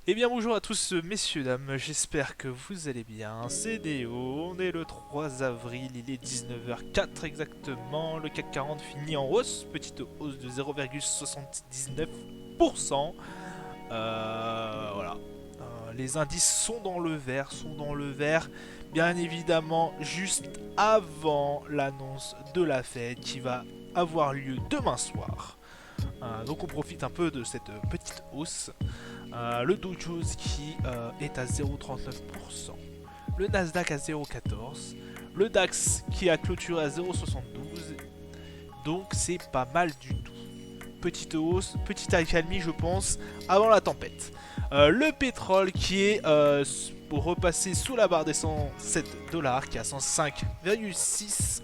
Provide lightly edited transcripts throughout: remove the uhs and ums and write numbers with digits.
Eh bien bonjour à tous messieurs dames, j'espère que vous allez bien, c'est Déo, on est le 3 avril, il est 19h04 exactement, le CAC 40 finit en hausse, petite hausse de 0,79%, voilà. Les indices sont dans le vert, bien évidemment juste avant l'annonce de la Fed qui va avoir lieu demain soir. Donc on profite un peu de cette petite hausse. Le Dow Jones qui est à 0,39%, le Nasdaq à 0,14%, le DAX qui a clôturé à 0,72%, donc c'est pas mal du tout. Petite hausse, petite accalmie je pense, avant la tempête. Le pétrole qui est repassé sous la barre des 107 dollars, qui est à 105,6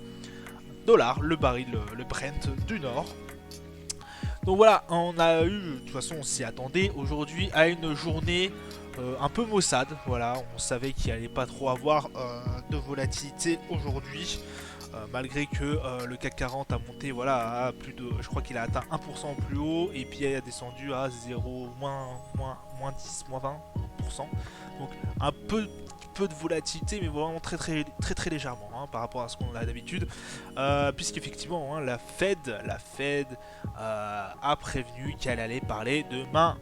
dollars le baril, le Brent du Nord. Donc voilà, on a eu, de toute façon on s'y attendait aujourd'hui à une journée un peu maussade. Voilà, on savait qu'il allait pas trop avoir de volatilité aujourd'hui. Malgré que le CAC 40 a monté voilà, à plus de. Je crois qu'il a atteint 1% plus haut et puis il a descendu à 0, moins 10, moins 20%. Donc un peu de volatilité, mais vraiment très légèrement par rapport à ce qu'on a d'habitude. Puisqu'effectivement, la Fed a prévenu qu'elle allait parler demain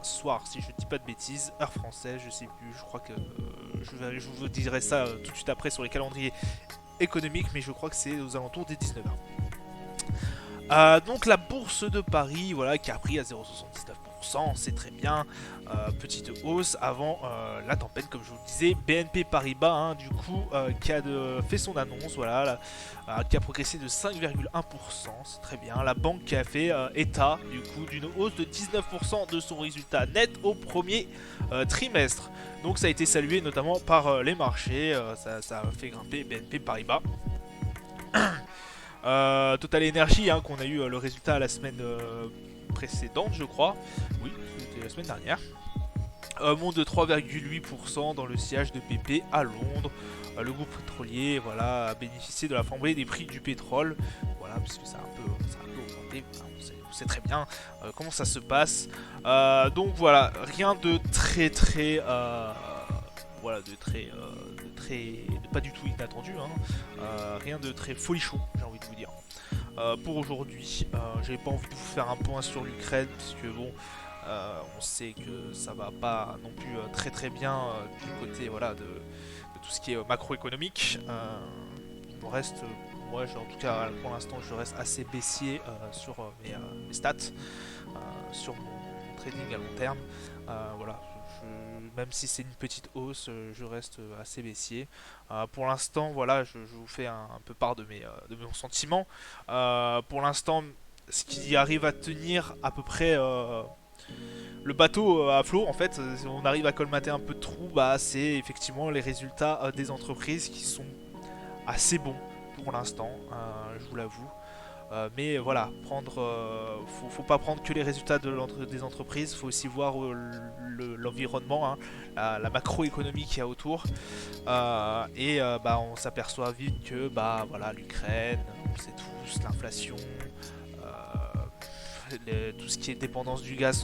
soir, si je ne dis pas de bêtises, heure française, je sais plus, je crois que je vous dirai ça tout de suite après sur les calendriers économiques, mais je crois que c'est aux alentours des 19h. Donc la bourse de Paris, voilà, qui a pris à 0,79%, c'est très bien. Petite hausse avant la tempête, comme je vous le disais. BNP Paribas, du coup, qui a fait son annonce, voilà, qui a progressé de 5,1%, c'est très bien. La banque qui a fait état, du coup, d'une hausse de 19% de son résultat net au premier trimestre. Donc ça a été salué notamment par les marchés, ça a fait grimper BNP Paribas. Total Energy, qu'on a eu le résultat la semaine précédente, je crois. Oui, c'était la semaine dernière. Monte de 3,8% dans le sillage de BP à Londres. Le groupe pétrolier voilà, a bénéficié de la flambée des prix du pétrole. Voilà, parce que ça a un peu augmenté. On sait très bien comment ça se passe. Donc voilà, rien de voilà, de pas du tout inattendu. Rien de très folichon, j'ai envie de vous dire. Pour aujourd'hui, j'avais pas envie de vous faire un point sur l'Ukraine, puisque bon, on sait que ça va pas non plus très bien du côté voilà, de tout ce qui est macroéconomique. Il me reste, moi en tout cas pour l'instant, je reste assez baissier sur mes stats, sur mon trading à long terme. Voilà, même si c'est une petite hausse, je reste assez baissier. Pour l'instant, voilà, je vous fais un peu part de mes sentiments. Pour l'instant, ce qui arrive à tenir à peu près le bateau à flot, en fait, si on arrive à colmater un peu de trou, bah, c'est effectivement les résultats des entreprises qui sont assez bons pour l'instant, je vous l'avoue. Mais voilà, faut pas prendre que les résultats des entreprises, faut aussi voir l'environnement, la macroéconomie qu'il y a autour. Bah, on s'aperçoit vite que bah, voilà, l'Ukraine, on sait tous, l'inflation, tout ce qui est dépendance du gaz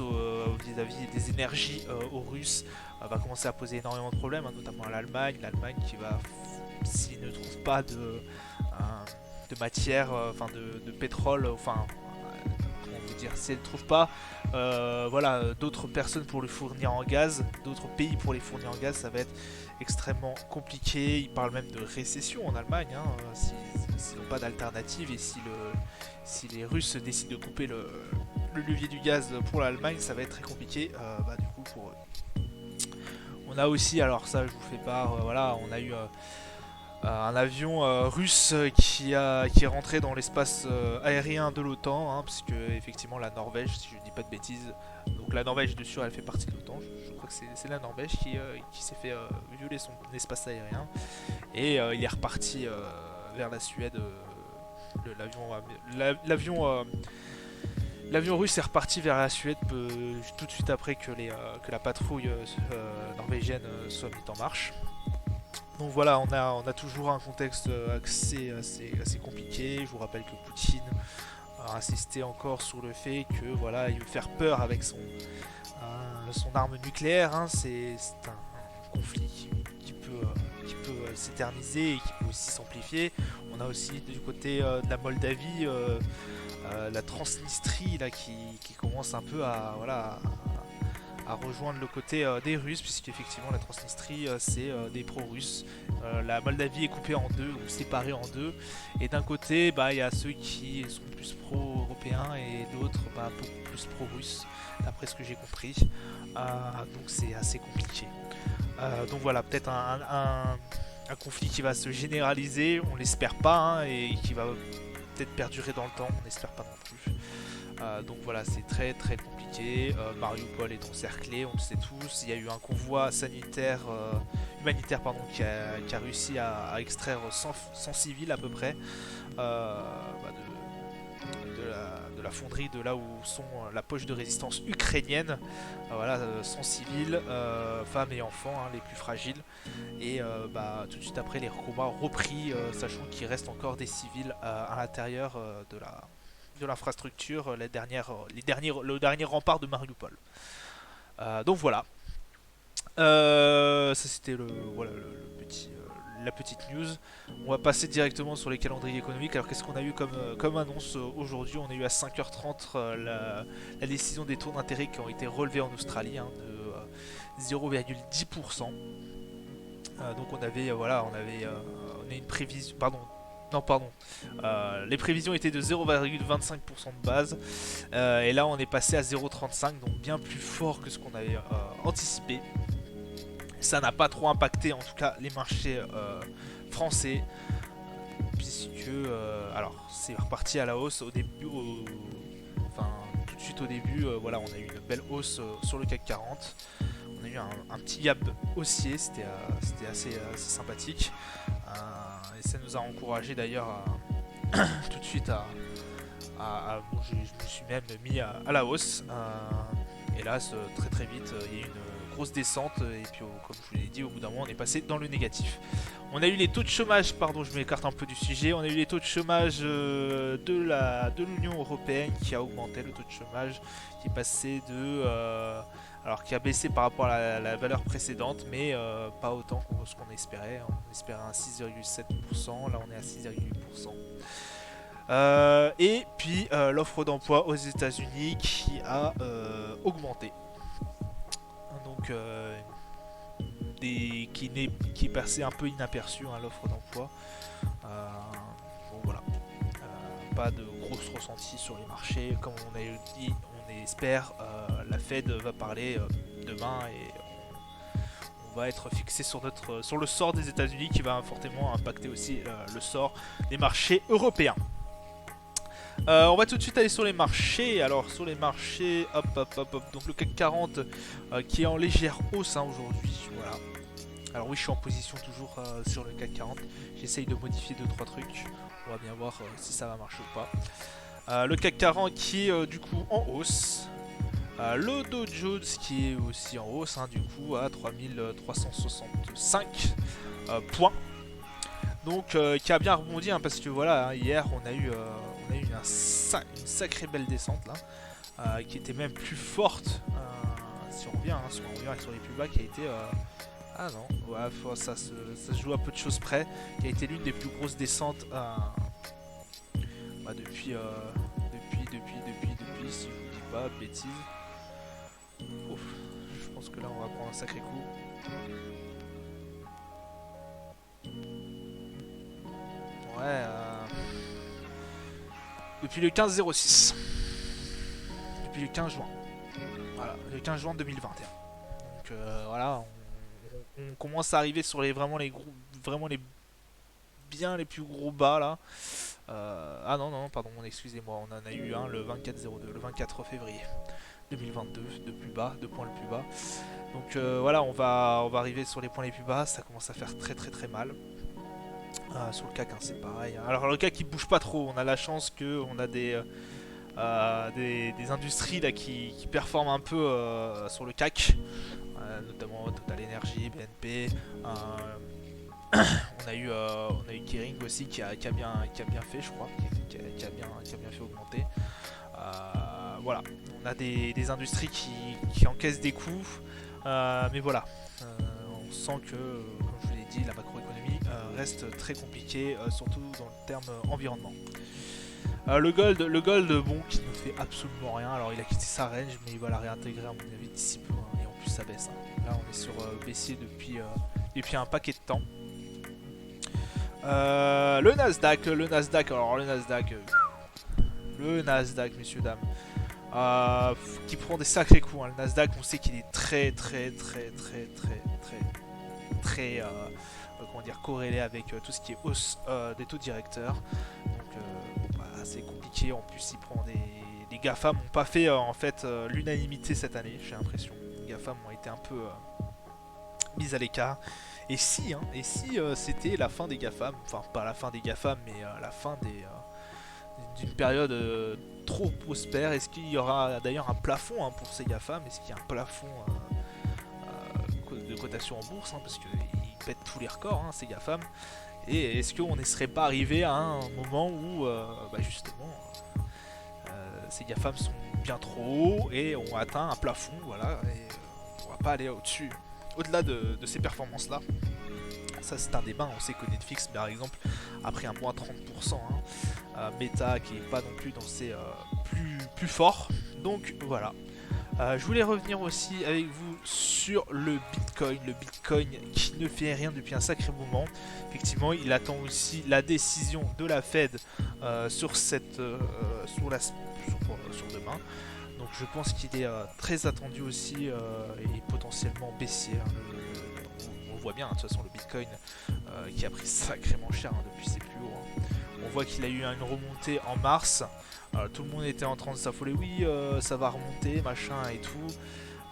vis-à-vis des énergies aux Russes va commencer à poser énormément de problèmes, notamment à l'Allemagne. L'Allemagne qui va, s'il ne trouve pas de matière, enfin de pétrole, enfin comment on peut dire, si elle ne trouve pas voilà, d'autres personnes pour lui fournir en gaz, d'autres pays pour les fournir en gaz, ça va être extrêmement compliqué. Il parle même de récession en Allemagne, s'ils n'ont pas d'alternative et si les Russes décident de couper le levier du gaz pour l'Allemagne, ça va être très compliqué bah, du coup pour eux. On a aussi, alors ça je vous fais part, voilà, on a eu un avion russe qui est rentré dans l'espace aérien de l'OTAN, puisque effectivement la Norvège, si je ne dis pas de bêtises, donc la Norvège de sûr elle fait partie de l'OTAN, je crois que c'est la Norvège qui s'est fait violer son espace aérien, et il est reparti vers la Suède. L'avion L'avion russe est reparti vers la Suède tout de suite après que la patrouille norvégienne soit mise en marche. Donc voilà, on a toujours un contexte assez compliqué. Je vous rappelle que Poutine a insisté encore sur le fait que voilà, il veut faire peur avec son arme nucléaire. Hein. C'est un conflit qui peut s'éterniser et qui peut aussi s'amplifier. On a aussi du côté de la Moldavie la Transnistrie là, qui commence un peu à, voilà, à rejoindre le côté des Russes, puisqu'effectivement la Transnistrie c'est des pro-russes. La Moldavie est coupée en deux ou séparée en deux, et d'un côté bah, il y a ceux qui sont plus pro-européens et d'autres bah, beaucoup plus pro-russes, d'après ce que j'ai compris. Donc c'est assez compliqué. Donc voilà, peut-être un conflit qui va se généraliser, on l'espère pas, hein, et qui va peut-être perdurer dans le temps, on n'espère pas non plus. Donc voilà, c'est très très compliqué. Mariupol est encerclé, on le sait tous. Il y a eu un convoi sanitaire, humanitaire pardon, qui a réussi à extraire 100 civils à peu près bah, de la fonderie de là où sont la poche de résistance ukrainienne. Voilà, 100 civils, femmes et enfants, hein, les plus fragiles. Et bah, tout de suite après, les combats ont repris, sachant qu'il reste encore des civils à l'intérieur de l'infrastructure, le dernier rempart de Mariupol. Donc voilà. Ça c'était voilà, la petite news. On va passer directement sur les calendriers économiques. Alors qu'est-ce qu'on a eu comme annonce aujourd'hui? On a eu à 5h30 la décision des taux d'intérêt qui ont été relevés en Australie, hein, de 0,10%. Donc on avait une prévision, les prévisions étaient de 0,25% de base, et là on est passé à 0,35, donc bien plus fort que ce qu'on avait anticipé. Ça n'a pas trop impacté en tout cas les marchés français, puisque alors c'est reparti à la hausse au début, enfin tout de suite au début, voilà, on a eu une belle hausse sur le CAC 40. On a eu un petit gap haussier, c'était assez sympathique. Et ça nous a encouragé d'ailleurs tout de suite bon, je me suis même mis à la hausse. Hélas, très très vite, il y a eu une grosse descente, et puis comme je vous l'ai dit, au bout d'un moment on est passé dans le négatif. On a eu les taux de chômage, pardon, je m'écarte un peu du sujet, on a eu les taux de chômage de l'Union Européenne qui a augmenté, le taux de chômage qui est passé alors qui a baissé par rapport à la valeur précédente, mais pas autant que ce qu'on espérait. On espérait un 6,7%, là on est à 6,8%. Et puis l'offre d'emploi aux États-Unis qui a augmenté. Donc qui est passé un peu inaperçu, hein, l'offre d'emploi. Bon voilà. Pas de gros ressentis sur les marchés. Comme on a dit, on espère, la Fed va parler demain, et on va être fixé sur le sort des États-Unis, qui va fortement impacter aussi le sort des marchés européens. On va tout de suite aller sur les marchés. Alors sur les marchés, hop. Donc le CAC 40 qui est en légère hausse, hein, aujourd'hui. Voilà. Alors oui, je suis en position toujours sur le CAC 40. J'essaye de modifier 2-3 trucs. On va bien voir si ça va marcher ou pas. Le CAC 40 qui est du coup en hausse. Le Dow Jones qui est aussi en hausse, hein, du coup à 3365 points. Donc qui a bien rebondi, hein, parce que voilà, hein, hier on a eu une sacrée belle descente là, qui était même plus forte, si on revient sur les plus bas, qui a été ah non, ouais, ça se joue à peu de choses près, qui a été l'une des plus grosses descentes depuis, si je vous dis pas de bêtises. Ouf, je pense que là on va prendre un sacré coup. Ouais, depuis le 15-06. Depuis le 15 juin. Voilà, le 15 juin 2021. Donc voilà, on commence à arriver sur les plus gros bas là. Ah non, pardon, excusez-moi, on en a eu un le 24 février 2022, de plus bas, de points le plus bas. Donc voilà, on va arriver sur les points les plus bas, ça commence à faire très très très mal. Sur le CAC, hein, c'est pareil. Alors le CAC il bouge pas trop, on a la chance qu'on a des industries là qui performent un peu sur le CAC, notamment Total Energy, BNP. On a eu Kering aussi qui a bien fait, je crois, qui a bien fait augmenter. voilà, on a des industries qui encaissent des coûts, mais voilà, on sent que, comme je vous l'ai dit, la macroéconomie reste très compliquée, surtout dans le terme environnement. Le gold, bon, qui ne fait absolument rien. Alors, il a quitté sa range, mais il va la réintégrer à mon avis d'ici peu. Et en plus, ça baisse. Là, on est sur baissier depuis un paquet de temps. Le Nasdaq, alors le Nasdaq, messieurs dames, qui prend des sacrés coups. Le Nasdaq, on sait qu'il est très comment dire, corrélé avec tout ce qui est hausse des taux directeurs. Donc c'est compliqué. En plus, il prend les GAFAM n'ont pas fait en fait l'unanimité cette année, j'ai l'impression. Les GAFAM ont été un peu mises à l'écart. Et si c'était la fin des GAFAM, enfin pas la fin des GAFAM, mais la fin d'une période trop prospère. Est-ce qu'il y aura d'ailleurs un plafond pour ces GAFAM? Est-ce qu'il y a un plafond de cotation en bourse, parce qu'ils pètent tous les records, ces GAFAM? Et est-ce qu'on ne serait pas arrivé à un moment où justement ces GAFAM sont bien trop hauts et ont atteint un plafond, voilà, et on ne pourra pas aller au-delà de ces performances-là? Ça, c'est un débat. On sait que Netflix, par exemple, a pris un moins 30%. Meta qui est pas non plus dans ses plus forts. Donc voilà. Je voulais revenir aussi avec vous sur le Bitcoin qui ne fait rien depuis un sacré moment. Effectivement, il attend aussi la décision de la Fed sur demain. Donc je pense qu'il est très attendu aussi et potentiellement baissier. On voit bien, de toute façon, le Bitcoin qui a pris sacrément cher depuis ses plus hauts. On voit qu'il a eu une remontée en mars. Tout le monde était en train de s'affoler. Oui, ça va remonter, machin et tout.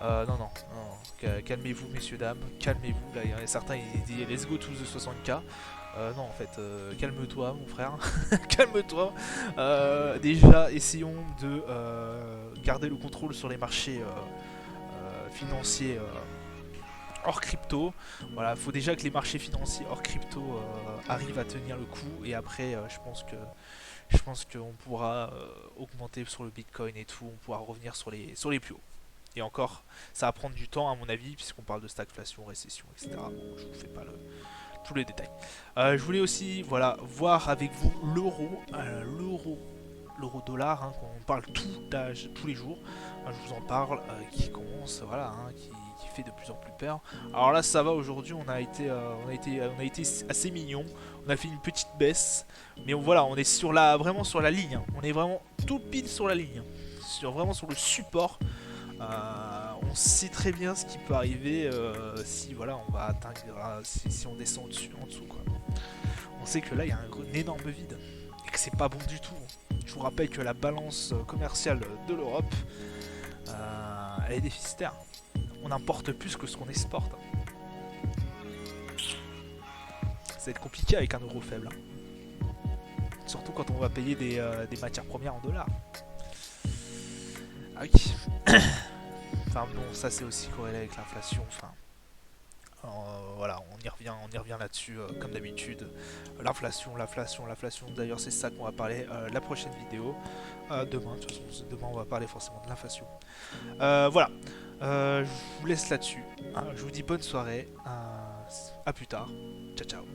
Non. Calmez-vous, messieurs, dames. Calmez-vous. Là, il y en a certains, ils disent let's go to the 60K. Non, en fait, calme-toi, mon frère. Calme-toi. Déjà, essayons de garder le contrôle sur les marchés financiers hors crypto. Voilà, il faut déjà que les marchés financiers hors crypto arrivent à tenir le coup. Et après, je pense qu'on pourra augmenter sur le Bitcoin et tout. On pourra revenir sur les plus hauts. Et encore, ça va prendre du temps à mon avis, puisqu'on parle de stagflation, récession, etc. Bon, je vous fais pas tous les détails. Je voulais aussi, voilà, voir avec vous l'euro dollar, qu'on parle tous les jours. Je vous en parle, qui commence, voilà, qui fait de plus en plus peur. Alors là, ça va, aujourd'hui, on a été assez mignon. On a fait une petite baisse, mais voilà, on est vraiment sur la ligne. On est vraiment tout pile sur la ligne, vraiment sur le support. On sait très bien ce qui peut arriver si voilà, on va atteindre, si on descend en dessous, quoi. On sait que là, il y a un énorme vide et que c'est pas bon du tout. Je vous rappelle que la balance commerciale de l'Europe, elle est déficitaire. On importe plus que ce qu'on exporte. Ça va être compliqué avec un euro faible. Surtout quand on va payer des matières premières en dollars. Ah oui. Enfin bon, ça c'est aussi corrélé avec l'inflation. Enfin, voilà, on y revient là-dessus comme d'habitude. L'inflation. D'ailleurs, c'est ça qu'on va parler la prochaine vidéo. Demain, de toute façon, demain on va parler forcément de l'inflation. Voilà, je vous laisse là-dessus. Je vous dis bonne soirée. À plus tard. Ciao, ciao.